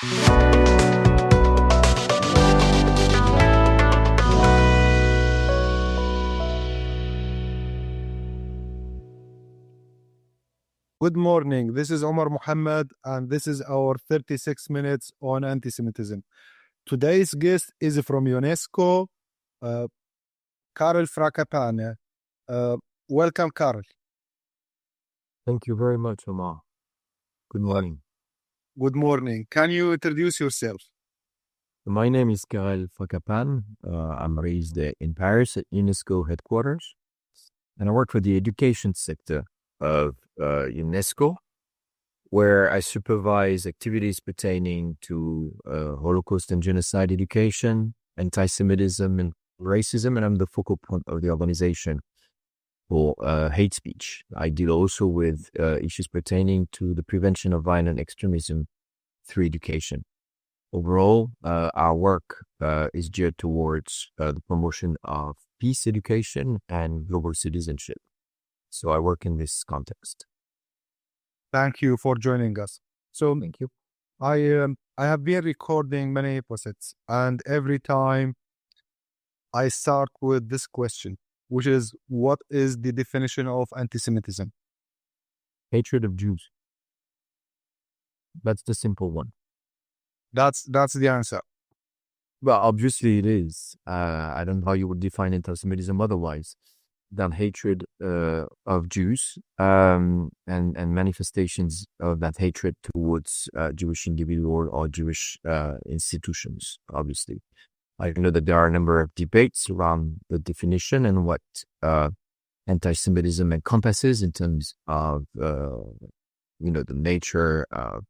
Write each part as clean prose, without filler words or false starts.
Good morning. This is Omar Muhammad, and this is our 36 minutes on anti-Semitism. Today's guest is from UNESCO, Karel Fracapane. Welcome, Karel. Thank you very much, Omar. Good morning. Good morning. Can you introduce yourself? My name is Karel Fracapane. I'm raised in Paris at UNESCO headquarters, and I work for the education sector of UNESCO, where I supervise activities pertaining to Holocaust and genocide education, anti-Semitism and racism, and I'm the focal point of the organization for hate speech. I deal also with issues pertaining to the prevention of violent extremism through education. Overall, our work is geared towards the promotion of peace education and global citizenship. So I work in this context. Thank you for joining us. So Thank you. I have been recording many episodes, and every time I start with this question, which is, what is the definition of anti-Semitism? Hatred of Jews. That's the simple one. That's the answer. Well, obviously it is. I don't know how you would define anti-Semitism otherwise than hatred of Jews and manifestations of that hatred towards Jewish individuals or Jewish institutions, obviously. I know that there are a number of debates around the definition and what anti-Semitism encompasses in terms of, the nature of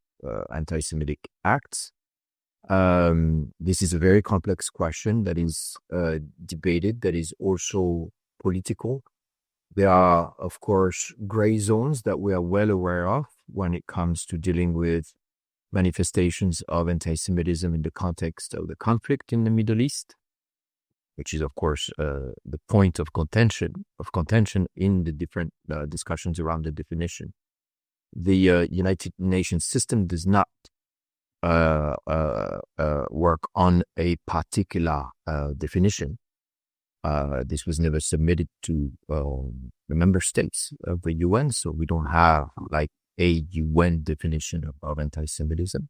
anti-Semitic acts. This is a very complex question that is debated, that is also political. There are, of course, gray zones that we are well aware of when it comes to dealing with manifestations of anti-Semitism in the context of the conflict in the Middle East, which is, of course, the point of contention in the different discussions around the definition. The United Nations system does not work on a particular definition. This was never submitted to the member states of the UN, so we don't have like a UN definition of anti-Semitism.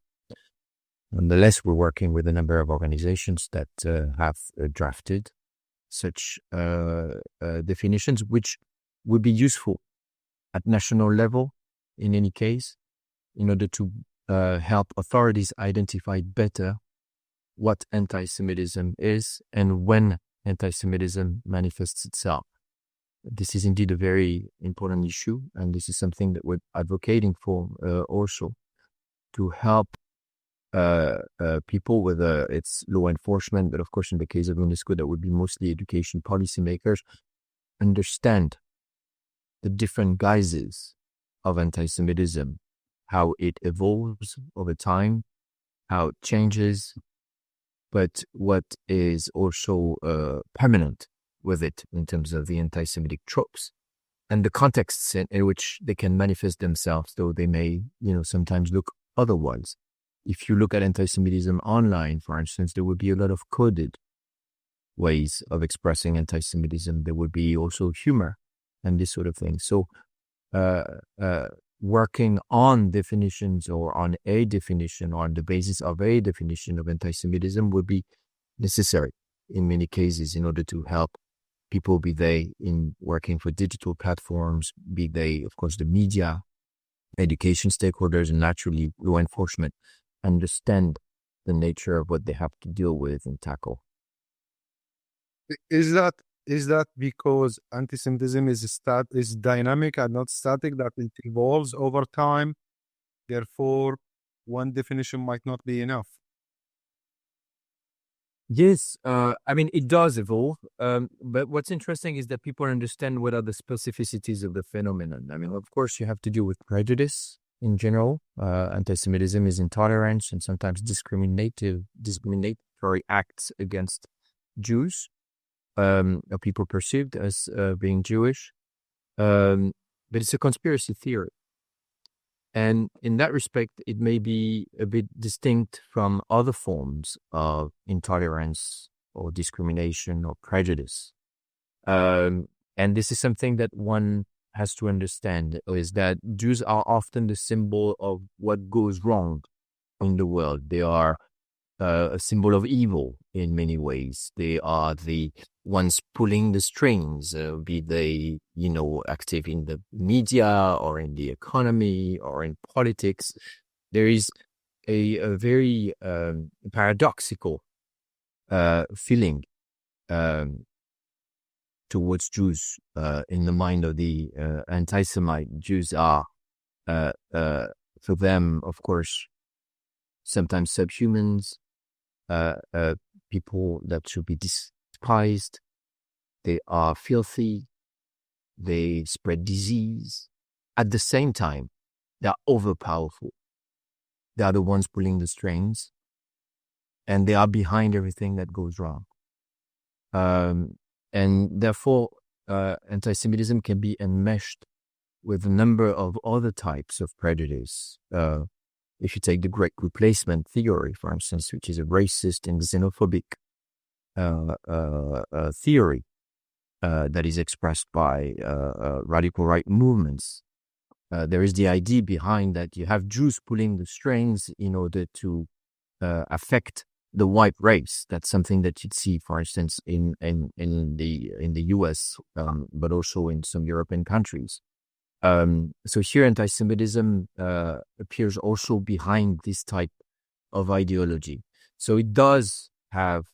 Nonetheless, we're working with a number of organizations that have drafted such definitions, which would be useful at national level in any case, in order to help authorities identify better what anti-Semitism is and when anti-Semitism manifests itself. This is indeed a very important issue, and this is something that we're advocating for also to help people, whether it's law enforcement, but of course in the case of UNESCO, that would be mostly education policymakers, understand the different guises of anti-Semitism, how it evolves over time, how it changes, but what is also permanent with it in terms of the anti-Semitic tropes and the contexts in which they can manifest themselves, though they may, sometimes look otherwise. If you look at anti-Semitism online, for instance, there would be a lot of coded ways of expressing anti-Semitism. There would be also humor and this sort of thing. So working on definitions or on a definition or on the basis of a definition of anti-Semitism would be necessary in many cases in order to help people, be they in working for digital platforms, be they, of course, the media, education stakeholders, and naturally law enforcement, understand the nature of what they have to deal with and tackle. Is that because anti-Semitism is dynamic and not static, that it evolves over time? Therefore, one definition might not be enough. Yes, it does evolve. But what's interesting is that people understand what are the specificities of the phenomenon. Of course, you have to deal with prejudice in general. Anti-Semitism is intolerance and sometimes discriminatory acts against Jews, people perceived as being Jewish. But it's a conspiracy theory. And in that respect, it may be a bit distinct from other forms of intolerance or discrimination or prejudice. And this is something that one has to understand, is that Jews are often the symbol of what goes wrong in the world. They are a symbol of evil in many ways. They are the ones pulling the strings, be they, active in the media or in the economy or in politics. There is a very paradoxical feeling towards Jews in the mind of the anti-Semite. Jews are, for them, of course, sometimes subhumans, people that should be despised. They are filthy. They spread disease. At the same time, they are overpowerful. They are the ones pulling the strings, and they are behind everything that goes wrong. And therefore, anti-Semitism can be enmeshed with a number of other types of prejudice. If you take the Great Replacement theory, for instance, which is a racist and xenophobic theory that is expressed by radical right movements, there is the idea behind that you have Jews pulling the strings in order to affect the white race. That's something that you'd see, for instance, in the US, but also in some European countries. So here, anti-Semitism appears also behind this type of ideology. So it does have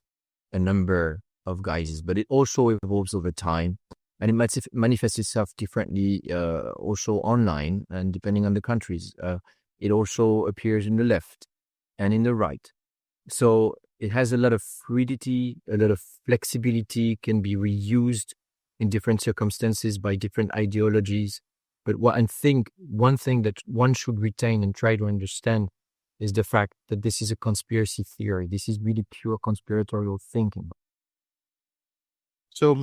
a number of guises, but it also evolves over time, and it manifests itself differently also online, and depending on the countries. It also appears in the left and in the right. So it has a lot of fluidity, a lot of flexibility, can be reused in different circumstances by different ideologies. But one thing that one should retain and try to understand is the fact that this is a conspiracy theory. This is really pure conspiratorial thinking. So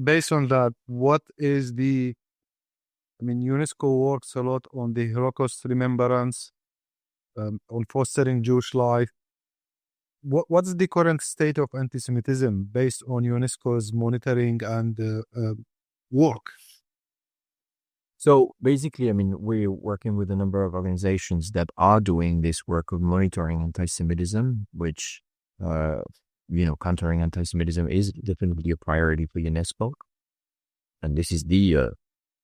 based on that, UNESCO works a lot on the Holocaust remembrance, on fostering Jewish life. What's the current state of anti-Semitism based on UNESCO's monitoring and work? So basically, we're working with a number of organizations that are doing this work of monitoring anti-Semitism, which, countering anti-Semitism is definitely a priority for UNESCO. And this is the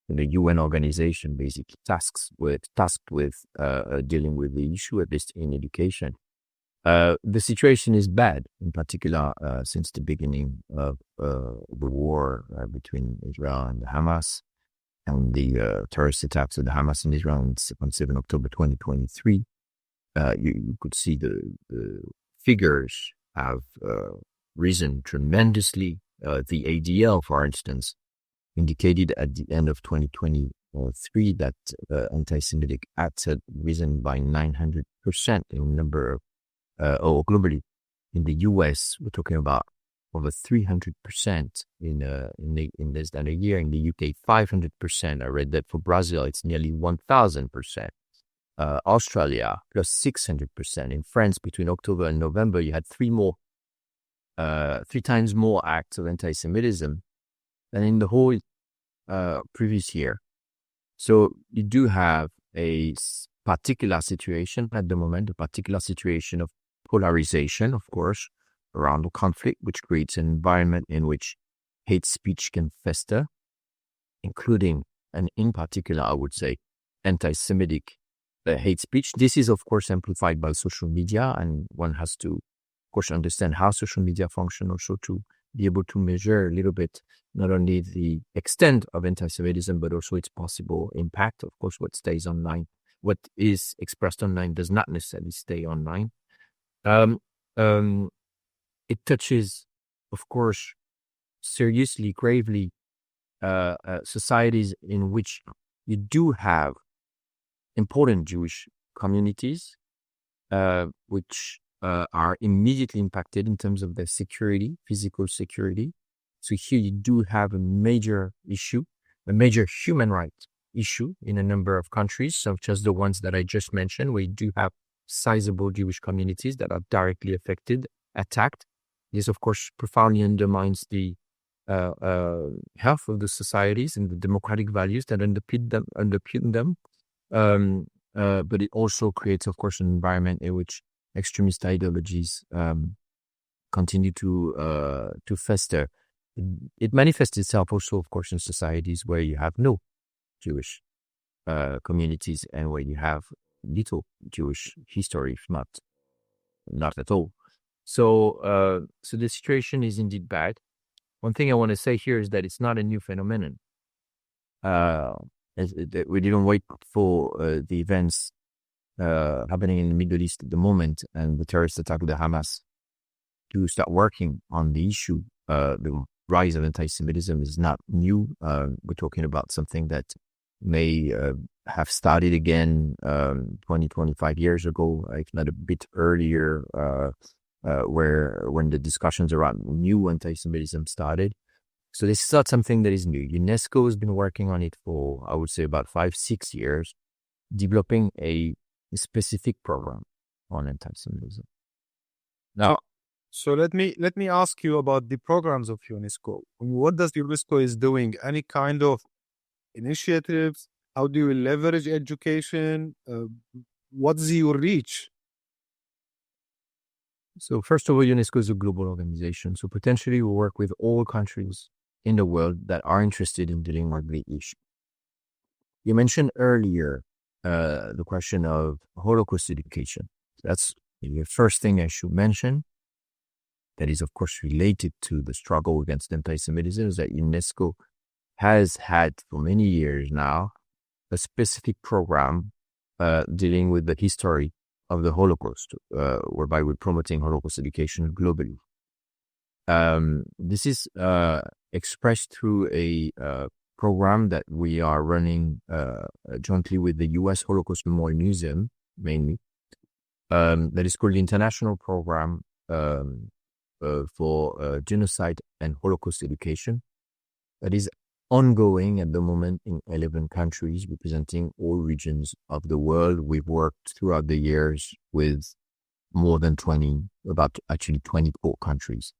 UN organization basically tasked with dealing with the issue, at least in education. The situation is bad, in particular, since the beginning of the war between Israel and Hamas, and the terrorist attacks of the Hamas and Israel on 7 October 2023. You could see the figures have risen tremendously. The ADL, for instance, indicated at the end of 2023 that anti-Semitic acts had risen by 900% in number of, globally. In the US, we're talking about over 300% in less than a year. In the UK, 500%. I read that for Brazil, it's nearly 1,000%. Australia, plus 600%. In France, between October and November, you had three times more acts of anti-Semitism than in the whole previous year. So you do have a particular situation at the moment, a particular situation of polarization, of course, around the conflict, which creates an environment in which hate speech can fester, including, and in particular, I would say, anti-Semitic hate speech. This is, of course, amplified by social media, and one has to, of course, understand how social media function also to be able to measure a little bit not only the extent of anti-Semitism, but also its possible impact. Of course, what stays online, what is expressed online does not necessarily stay online. It touches, of course, seriously, gravely, societies in which you do have important Jewish communities, which are immediately impacted in terms of their security, physical security. So here you do have a major issue, a major human right issue in a number of countries, such as the ones that I just mentioned. We do have sizable Jewish communities that are directly affected, attacked. This, of course, profoundly undermines the health of the societies and the democratic values that underpin them. But it also creates, of course, an environment in which extremist ideologies continue to fester. It manifests itself also, of course, in societies where you have no Jewish communities and where you have little Jewish history, if not at all. So the situation is indeed bad. One thing I want to say here is that it's not a new phenomenon. We didn't wait for the events happening in the Middle East at the moment and the terrorist attack of the Hamas to start working on the issue. The rise of anti-Semitism is not new. We're talking about something that may have started again 20, 25 years ago, if not a bit earlier, when the discussions around new anti-Semitism started. So this is not something that is new. UNESCO has been working on it for, I would say, about 5-6 years, developing a specific program on anti-Semitism. Now, so let me ask you about the programs of UNESCO. What does UNESCO is doing? Any kind of initiatives? How do you leverage education? What's your reach? So first of all, UNESCO is a global organization. So potentially we work with all countries in the world that are interested in dealing with the issue. You mentioned earlier the question of Holocaust education. That's the first thing I should mention. That is, of course, related to the struggle against anti-Semitism, is that UNESCO has had for many years now a specific program dealing with the history of the Holocaust, whereby we're promoting Holocaust education globally. This is expressed through a program that we are running jointly with the U.S. Holocaust Memorial Museum, mainly, that is called the International Program for Genocide and Holocaust Education. That is ongoing at the moment in 11 countries, representing all regions of the world. We've worked throughout the years with more than 24 countries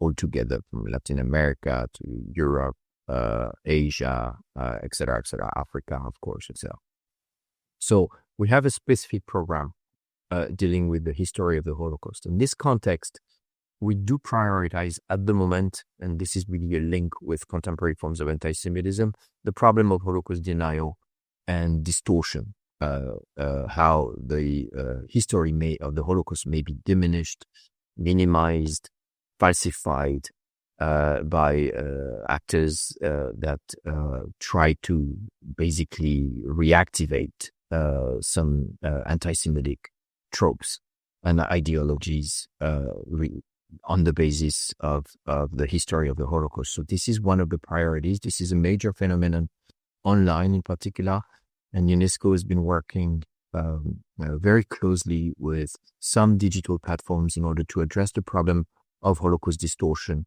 altogether, from Latin America to Europe, Asia, etc., Africa, of course, etc. So we have a specific program dealing with the history of the Holocaust. In this context, we do prioritize at the moment, and this is really a link with contemporary forms of anti-Semitism, the problem of Holocaust denial and distortion, how the history of the Holocaust may be diminished, minimized, falsified by actors that try to basically reactivate some anti-Semitic tropes and ideologies on the basis of the history of the Holocaust. So this is one of the priorities. This is a major phenomenon online in particular, and UNESCO has been working very closely with some digital platforms in order to address the problem of Holocaust distortion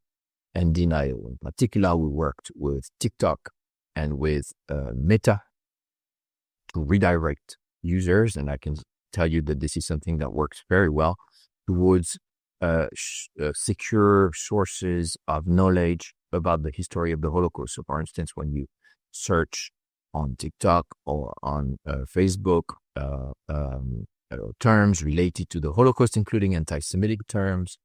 and denial. In particular, we worked with TikTok and with Meta to redirect users, and I can tell you that this is something that works very well towards secure sources of knowledge about the history of the Holocaust. So, for instance, when you search on TikTok or on Facebook terms related to the Holocaust, including anti-Semitic terms,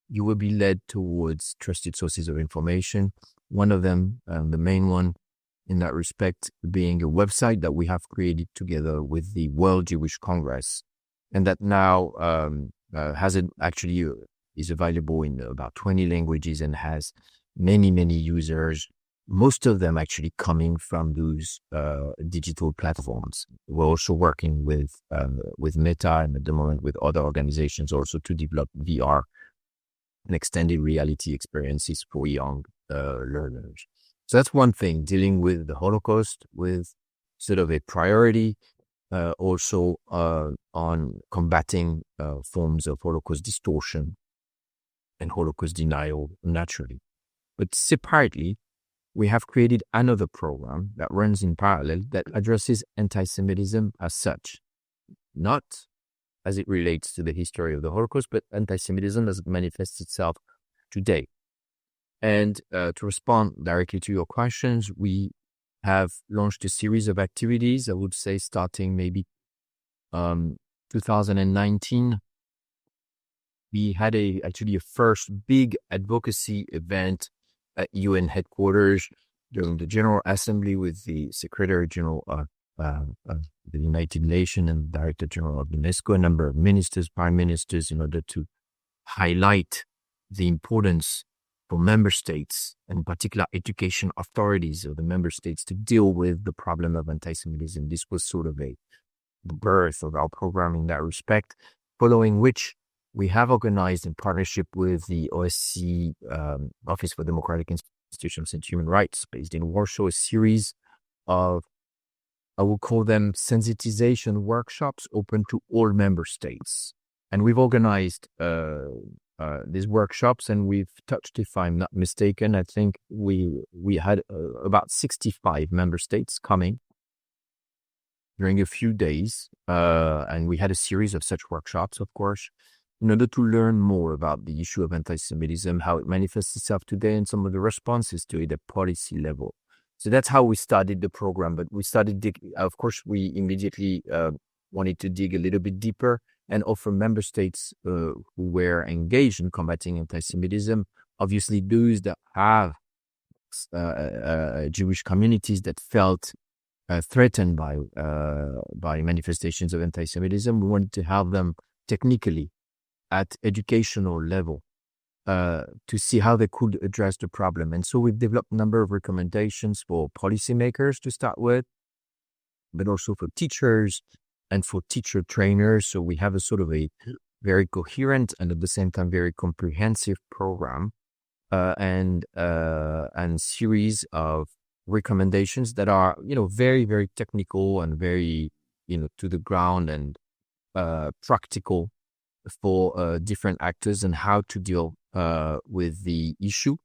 you will be led towards trusted sources of information. One of them, the main one in that respect, being a website that we have created together with the World Jewish Congress, and that now is available in about 20 languages and has many users, most of them actually coming from those digital platforms. We're also working with Meta and at the moment with other organizations also to develop VR and extended reality experiences for young learners. So that's one thing, dealing with the Holocaust with sort of a priority, also on combating forms of Holocaust distortion and Holocaust denial naturally. But separately, we have created another program that runs in parallel that addresses anti-Semitism as such, not as it relates to the history of the Holocaust, but anti-Semitism as it manifests itself today. And to respond directly to your questions, we have launched a series of activities, I would say starting maybe 2019. We had actually a first big advocacy event at UN headquarters during the General Assembly with the Secretary General of the United Nations and Director General of UNESCO, a number of ministers, prime ministers, in order to highlight the importance for member states, and in particular education authorities of the member states, to deal with the problem of anti-Semitism. This was sort of the birth of our program in that respect, following which we have organized in partnership with the OSCE Office for Democratic Institutions and Human Rights, based in Warsaw, a series of, I would call them, sensitization workshops open to all member states. And we've organized these workshops, and we've touched, if I'm not mistaken, I think we had about 65 member states coming during a few days. And we had a series of such workshops, of course, in order to learn more about the issue of anti-Semitism, how it manifests itself today, and some of the responses to it at policy level. So that's how we started the program. But we started, of course, we immediately wanted to dig a little bit deeper and offer member states who were engaged in combating anti-Semitism, obviously those that have Jewish communities that felt threatened by manifestations of anti-Semitism. We wanted to help them technically at educational level to see how they could address the problem. And so we've developed a number of recommendations for policymakers to start with, but also for teachers and for teacher trainers. So we have a sort of a very coherent and at the same time very comprehensive program and series of recommendations that are, very, very technical and very, to the ground and practical for different actors and how to deal with the issue.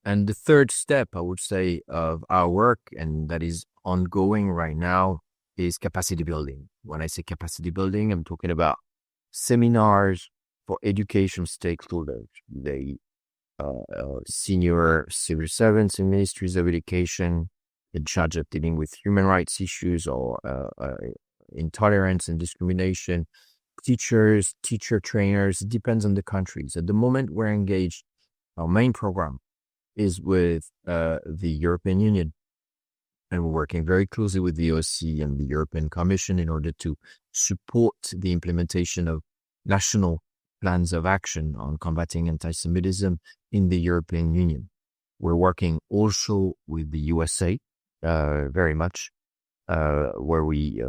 And the third step, I would say, of our work, and that is ongoing right now, is capacity building. When I say capacity building, I'm talking about seminars for education stakeholders, the senior civil servants in ministries of education in charge of dealing with human rights issues or intolerance and discrimination, teachers, teacher trainers, it depends on the countries. At the moment we're engaged, our main program is with the European Union. And we're working very closely with the OSCE and the European Commission in order to support the implementation of national plans of action on combating anti-Semitism in the European Union. We're working also with the USA very much, where we,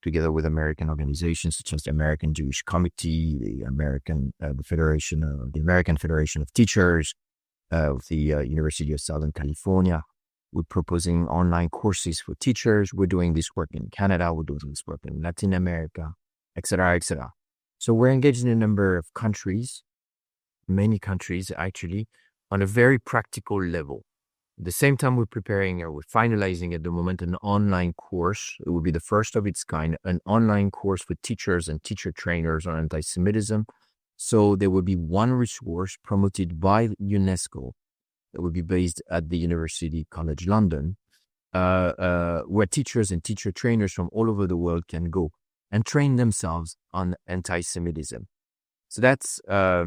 together with American organizations such as the American Jewish Committee, the American Federation of Teachers, the University of Southern California. We're proposing online courses for teachers. We're doing this work in Canada. We're doing this work in Latin America, et cetera, et cetera. So we're engaged in a number of countries, many countries actually, on a very practical level. At the same time, we're finalizing at the moment an online course. It will be the first of its kind, an online course for teachers and teacher trainers on anti-Semitism. So there will be one resource promoted by UNESCO that will be based at the University College London, where teachers and teacher trainers from all over the world can go and train themselves on anti-Semitism. So that's, I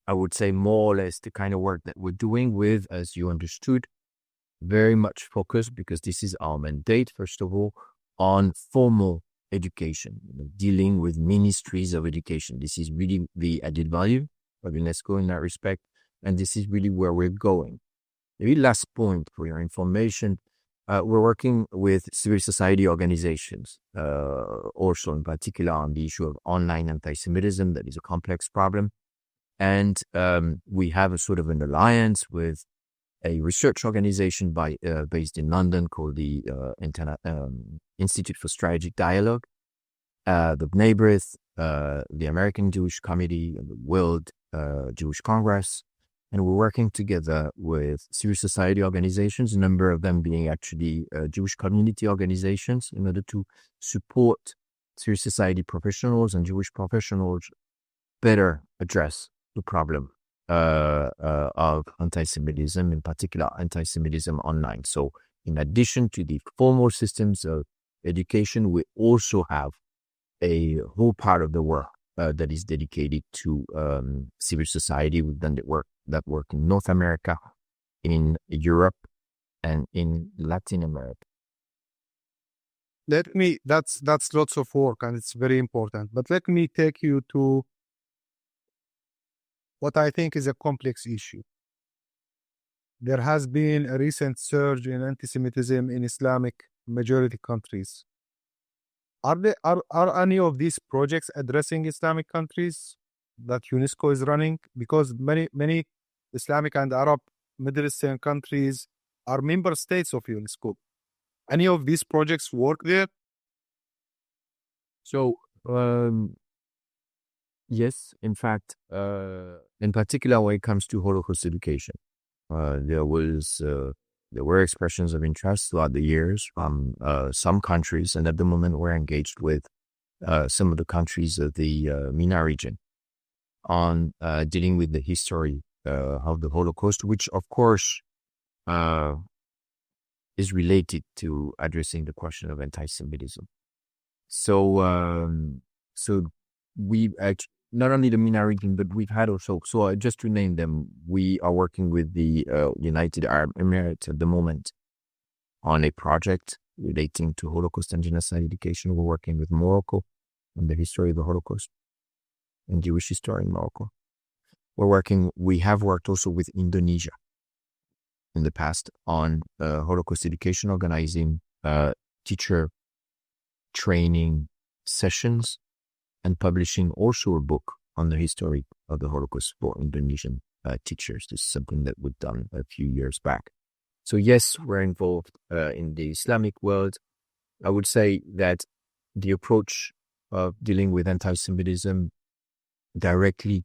would say, more or less the kind of work that we're doing with, as you understood, very much focused, because this is our mandate, first of all, on formal education, dealing with ministries of education. This is really the added value of UNESCO in that respect. And this is really where we're going. Maybe last point for your information, we're working with civil society organizations, also in particular on the issue of online anti-Semitism. That is a complex problem. And we have a sort of an alliance with a research organization based in London called the Institute for Strategic Dialogue, the NABRITH, the American Jewish Committee, the World Jewish Congress, And we're working together with civil society organizations, a number of them being actually Jewish community organizations, in order to support civil society professionals and Jewish professionals better address the problem of anti-Semitism, in particular anti-Semitism online. So in addition to the formal systems of education, we also have a whole part of the work that is dedicated to civil society. We've done that work in North America, in Europe, and in Latin America. That's lots of work and it's very important. But let me take you to what I think is a complex issue. There has been a recent surge in anti-Semitism in Islamic majority countries. Are any of these projects addressing Islamic countries that UNESCO is running? Because many Islamic and Arab Middle Eastern countries are member states of UNESCO. Any of these projects work there? So, yes, in fact, in particular when it comes to Holocaust education, there were expressions of interest throughout the years from some countries, and at the moment we're engaged with some of the countries of the MENA region on dealing with the history of the Holocaust, which of course is related to addressing the question of anti-Semitism. So we actually, not only the MENA region, but we've had also, just to name them, we are working with the United Arab Emirates at the moment on a project relating to Holocaust and genocide education. We're working with Morocco on the history of the Holocaust and Jewish history in Morocco. We have worked also with Indonesia in the past on Holocaust education, organizing teacher training sessions and publishing also a book on the history of the Holocaust for Indonesian teachers. This is something that we've done a few years back. So yes, we're involved in the Islamic world. I would say that the approach of dealing with anti-Semitism directly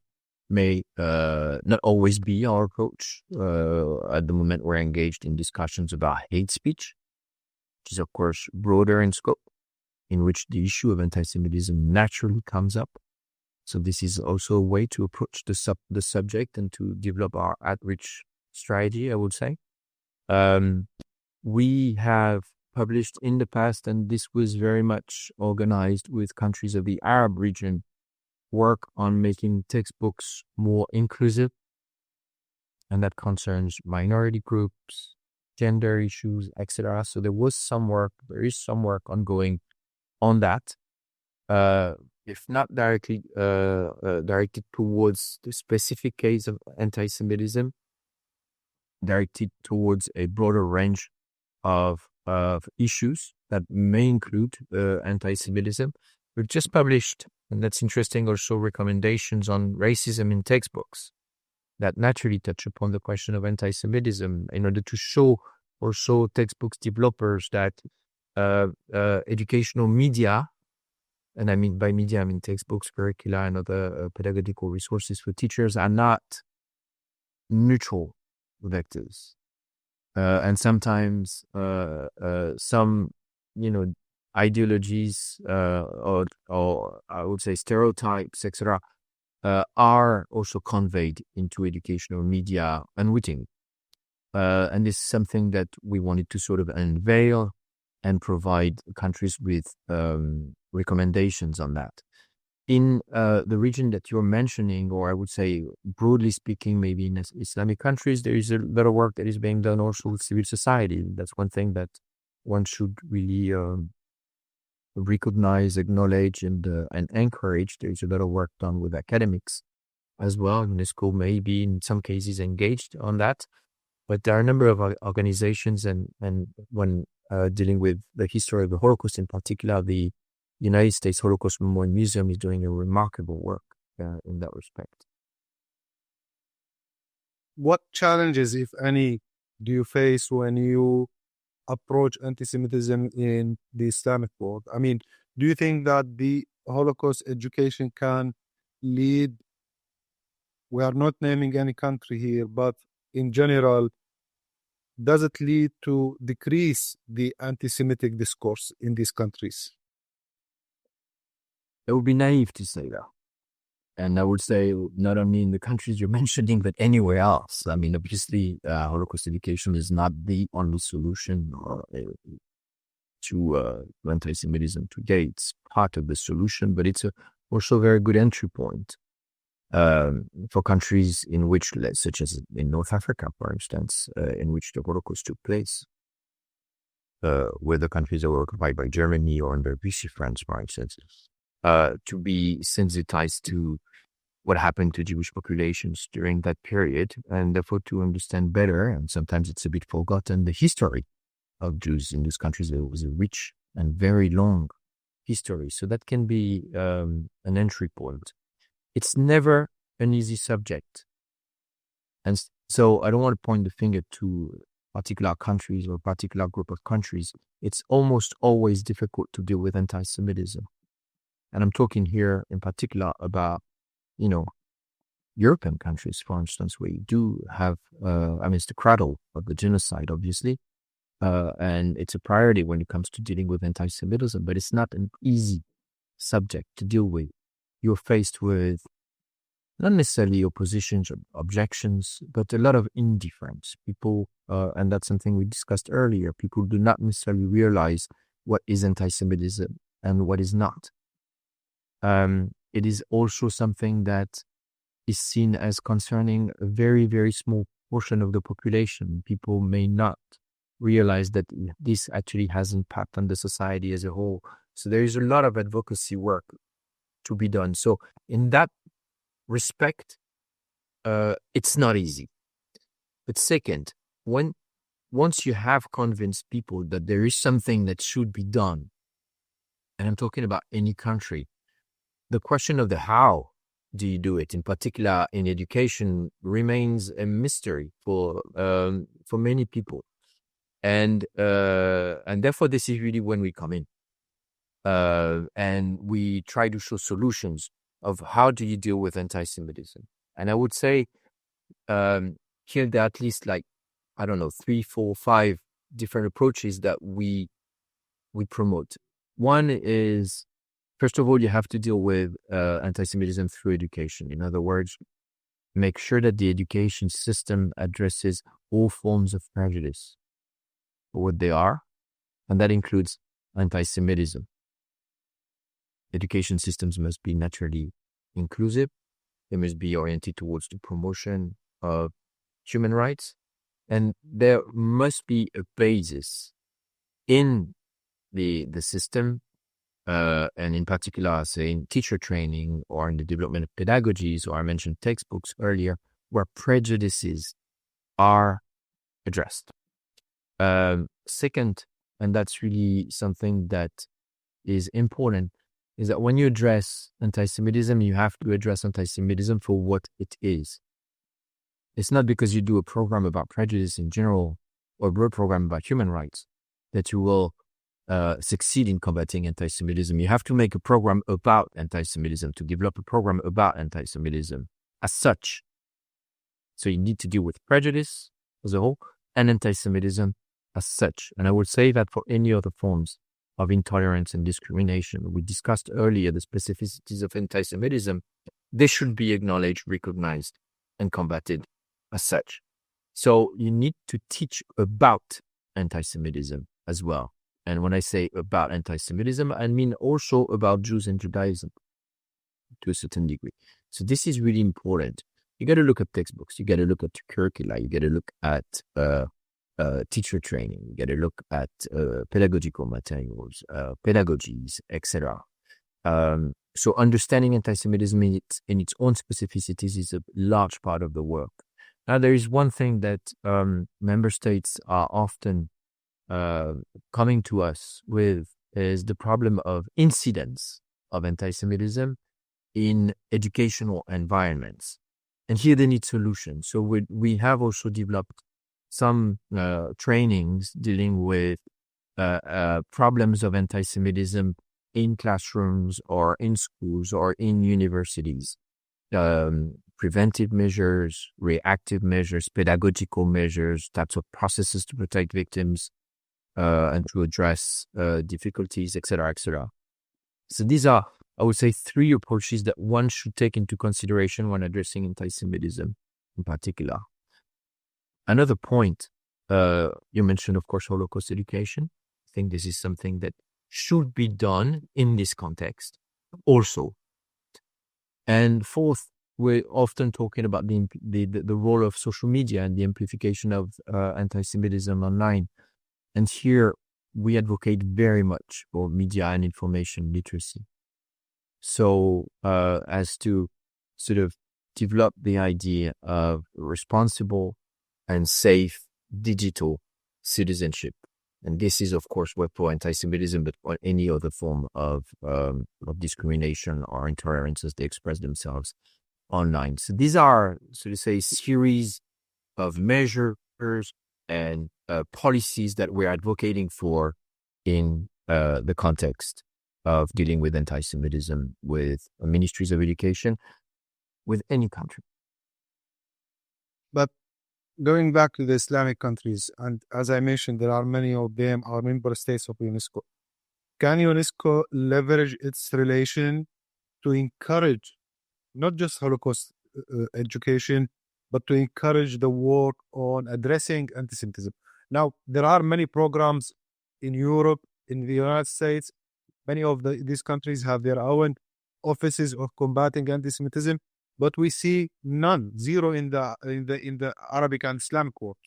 may not always be our approach. At the moment, we're engaged in discussions about hate speech, which is of course broader in scope, in which the issue of anti-Semitism naturally comes up. So this is also a way to approach the subject and to develop our outreach strategy, I would say. We have published in the past, and this was very much organized with countries of the Arab region, work on making textbooks more inclusive, and that concerns minority groups, gender issues, etc. So there is some work ongoing on that, if not directly directed towards the specific case of anti-Semitism, directed towards a broader range of issues that may include anti-Semitism. We've just published, and that's interesting, also recommendations on racism in textbooks that naturally touch upon the question of anti-Semitism, in order to show also textbooks developers that educational media, and I mean by media, I mean textbooks, curricula, and other pedagogical resources for teachers, are not neutral vectors. And sometimes some, ideologies or I would say stereotypes, etc., are also conveyed into educational media unwittingly. And this is something that we wanted to sort of unveil and provide countries with recommendations on that. In the region that you're mentioning, or I would say broadly speaking, maybe in Islamic countries, there is a lot of work that is being done also with civil society. That's one thing that one should really recognize, acknowledge, and encourage. There is a lot of work done with academics as well. UNESCO may be in some cases engaged on that, but there are a number of organizations, and when dealing with the history of the Holocaust in particular, the United States Holocaust Memorial Museum is doing a remarkable work in that respect. What challenges, if any, do you face when you approach anti-Semitism in the Islamic world? I mean, do you think that the Holocaust education can lead We are not naming any country here, but in general, does it lead to decrease the anti-Semitic discourse in these countries? It would be naive to say that. And I would say not only in the countries you're mentioning, but anywhere else. I mean, obviously, Holocaust education is not the only solution to anti-Semitism today. It's part of the solution, but it's also a very good entry point for countries in which, such as in North Africa, for instance, in which the Holocaust took place, where the countries that were occupied by Germany or under Vichy France, for instance, to be sensitized to what happened to Jewish populations during that period, and therefore to understand better, and sometimes it's a bit forgotten, the history of Jews in those countries. There was a rich and very long history. So that can be an entry point. It's never an easy subject. And so I don't want to point the finger to particular countries or a particular group of countries. It's almost always difficult to deal with anti-Semitism. And I'm talking here in particular about, European countries, for instance, where you do have, it's the cradle of the genocide, obviously. And it's a priority when it comes to dealing with anti-Semitism, but it's not an easy subject to deal with. You're faced with not necessarily oppositions or objections, but a lot of indifference. People, and that's something we discussed earlier, people do not necessarily realize what is anti-Semitism and what is not. It is also something that is seen as concerning a very, very small portion of the population. People may not realize that this actually has impact on the society as a whole. So there is a lot of advocacy work to be done. So in that respect, it's not easy. But second, once you have convinced people that there is something that should be done, and I'm talking about any country, the question of the how do you do it, in particular in education, remains a mystery for many people. And therefore, this is really when we come in. And we try to show solutions of how do you deal with anti-Semitism. And I would say here there are at least 3, 4, 5 different approaches that we promote. One is, first of all, you have to deal with anti-Semitism through education. In other words, make sure that the education system addresses all forms of prejudice for what they are, and that includes anti-Semitism. Education systems must be naturally inclusive. They must be oriented towards the promotion of human rights, and there must be a basis in the system, and in particular, say, in teacher training or in the development of pedagogies, or I mentioned textbooks earlier, where prejudices are addressed. Second, and that's really something that is important, is that when you address anti-Semitism, you have to address anti-Semitism for what it is. It's not because you do a program about prejudice in general or a broad program about human rights that you will succeed in combating anti-Semitism. You have to make a program about anti-Semitism, to develop a program about anti-Semitism as such. So you need to deal with prejudice as a whole and anti-Semitism as such. And I would say that for any other forms of intolerance and discrimination, we discussed earlier the specificities of anti-Semitism, they should be acknowledged, recognized, and combated as such. So you need to teach about anti-Semitism as well. And when I say about anti-Semitism, I mean also about Jews and Judaism to a certain degree. So this is really important. You got to look at textbooks. You got to look at curricula. You got to look at teacher training. You got to look at pedagogical materials, pedagogies, etc. So understanding anti-Semitism in its own specificities is a large part of the work. Now, there is one thing that member states are often coming to us with, is the problem of incidence of anti-Semitism in educational environments. And here they need solutions. So we have also developed some trainings dealing with problems of anti-Semitism in classrooms or in schools or in universities, preventive measures, reactive measures, pedagogical measures, types of processes to protect victims and to address difficulties, etc., etc. So these are, I would say, three approaches that one should take into consideration when addressing anti-Semitism in particular. Another point, you mentioned, of course, Holocaust education. I think this is something that should be done in this context also. And fourth, we're often talking about the role of social media and the amplification of anti-Semitism online. And here we advocate very much for media and information literacy. So as to sort of develop the idea of responsible and safe digital citizenship. And this is, of course, web for anti-Semitism, but for any other form of discrimination or intolerance as they express themselves online. So these are, so to say, series of measures and policies that we're advocating for in the context of dealing with anti-Semitism with ministries of education, with any country. But going back to the Islamic countries, and as I mentioned, there are many of them are member states of UNESCO. Can UNESCO leverage its relation to encourage not just Holocaust education, but to encourage the work on addressing anti-Semitism? Now, there are many programs in Europe, in the United States. Many of these countries have their own offices of combating anti-Semitism, but we see none, zero in the Arabic and Islamic world.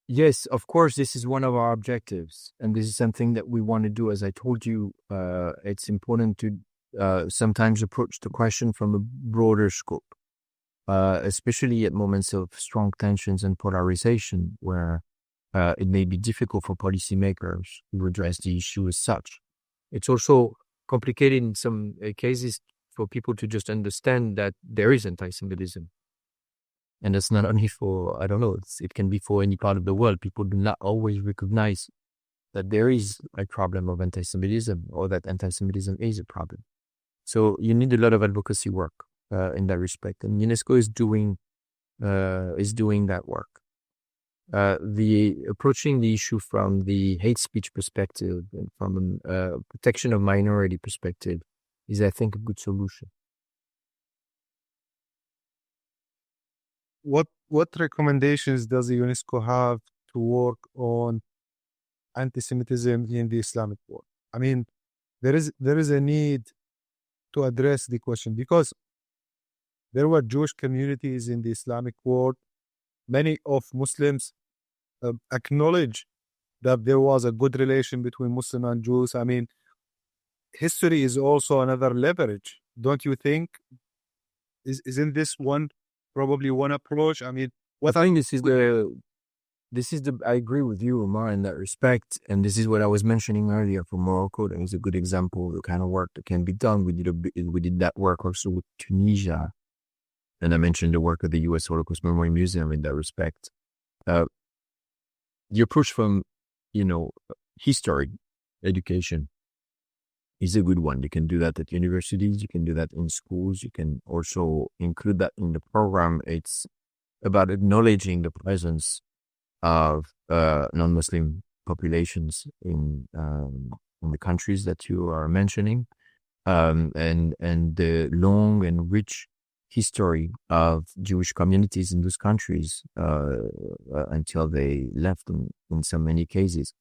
Yes, of course, this is one of our objectives, and this is something that we want to do. As I told you, it's important to sometimes approach the question from a broader scope, especially at moments of strong tensions and polarization, where it may be difficult for policymakers to address the issue as such. It's also complicated in some cases for people to just understand that there is anti-Semitism. And it's not only for, I don't know, it can be for any part of the world. People do not always recognize that there is a problem of anti-Semitism or that anti-Semitism is a problem. So you need a lot of advocacy work in that respect. And UNESCO is doing that work. Approaching the issue from the hate speech perspective and from protection of minority perspective is, I think, a good solution. What recommendations does the UNESCO have to work on anti-Semitism in the Islamic world? I mean, there is a need to address the question because there were Jewish communities in the Islamic world. Many of Muslims acknowledge that there was a good relation between Muslim and Jews. I mean, history is also another leverage, don't you think? Isn't this probably one approach? I mean, I think this is the. I agree with you, Omar, in that respect, and this is what I was mentioning earlier for Morocco. That is a good example of the kind of work that can be done. We did that work also with Tunisia, and I mentioned the work of the U.S. Holocaust Memory Museum in that respect. The approach from, history education is a good one. You can do that at universities. You can do that in schools. You can also include that in the program. It's about acknowledging the presence of non-Muslim populations in the countries that you are mentioning, and the long and rich history of Jewish communities in those countries until they left in so many cases.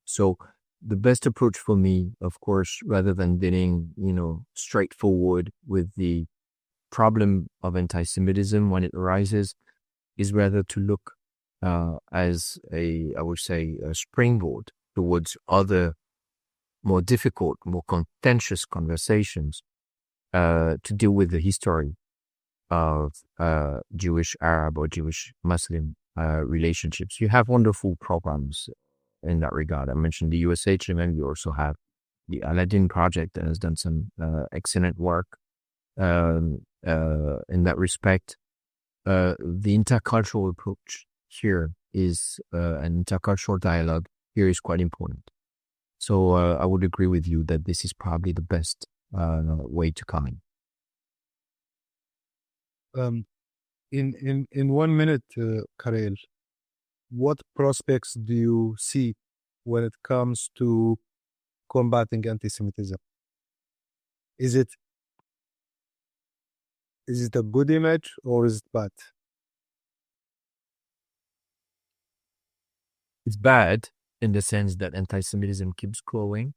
So the best approach for me, of course, rather than dealing, straightforward with the problem of anti-Semitism when it arises, is rather to look as I would say, a springboard towards other more difficult, more contentious conversations to deal with the history of Jewish Arab or Jewish Muslim relationships. You have wonderful programs in that regard. I mentioned the USHMM. You also have the Aladdin Project that has done some excellent work in that respect. The intercultural approach here is an intercultural dialogue here is quite important. So I would agree with you that this is probably the best way to come. In 1 minute, Karel, what prospects do you see when it comes to combating anti-Semitism? Is it a good image or is it bad? It's bad in the sense that anti-Semitism keeps growing.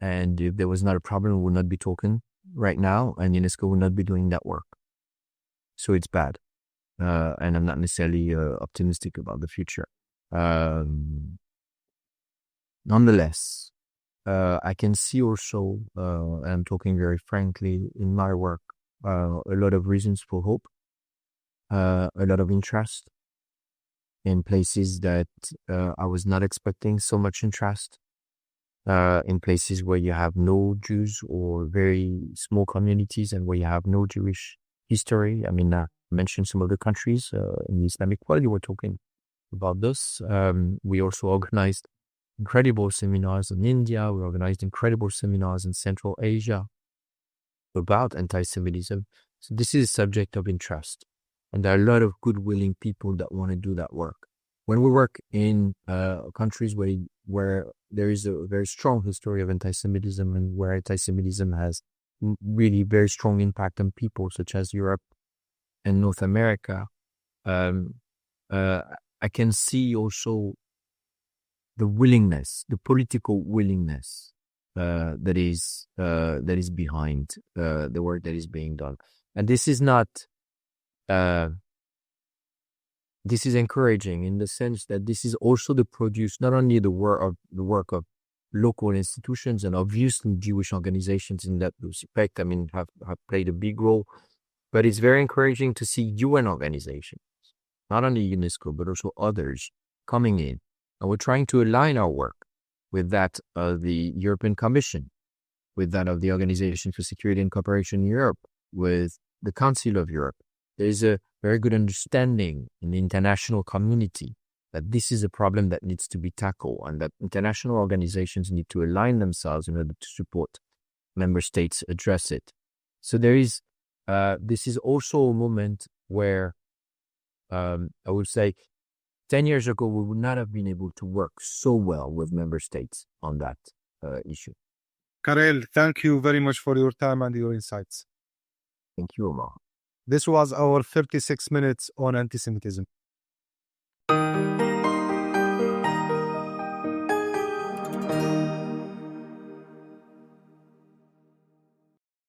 And if there was not a problem, we would not be talking right now, and UNESCO would not be doing that work. So it's bad. And I'm not necessarily optimistic about the future. Nonetheless, I can see also, and I'm talking very frankly, in my work, a lot of reasons for hope, a lot of interest in places that I was not expecting so much interest, in places where you have no Jews or very small communities and where you have no Jewish history. I mean, I mentioned some of the countries in the Islamic world. You were talking about this. We also organized incredible seminars in India. We organized incredible seminars in Central Asia about anti-Semitism. So this is a subject of interest. And there are a lot of good willing people that want to do that work. When we work in countries where there is a very strong history of anti-Semitism and where anti-Semitism has really very strong impact on people, such as Europe and North America, I can see also the willingness, the political willingness that is behind the work that is being done. And this is not, this is encouraging in the sense that this is also the produce, not only the work of local institutions and obviously Jewish organizations in that respect, I mean, have played a big role, but it's very encouraging to see UN organizations, not only UNESCO, but also others coming in. And we're trying to align our work with that of the European Commission, with that of the Organization for Security and Cooperation in Europe, with the Council of Europe. There is a very good understanding in the international community that this is a problem that needs to be tackled and that international organizations need to align themselves in order to support member states address it. So there is, this is also a moment where I would say 10 years ago, we would not have been able to work so well with member states on that issue. Karel, thank you very much for your time and your insights. Thank you, Omar. This was our 36 minutes on anti-Semitism.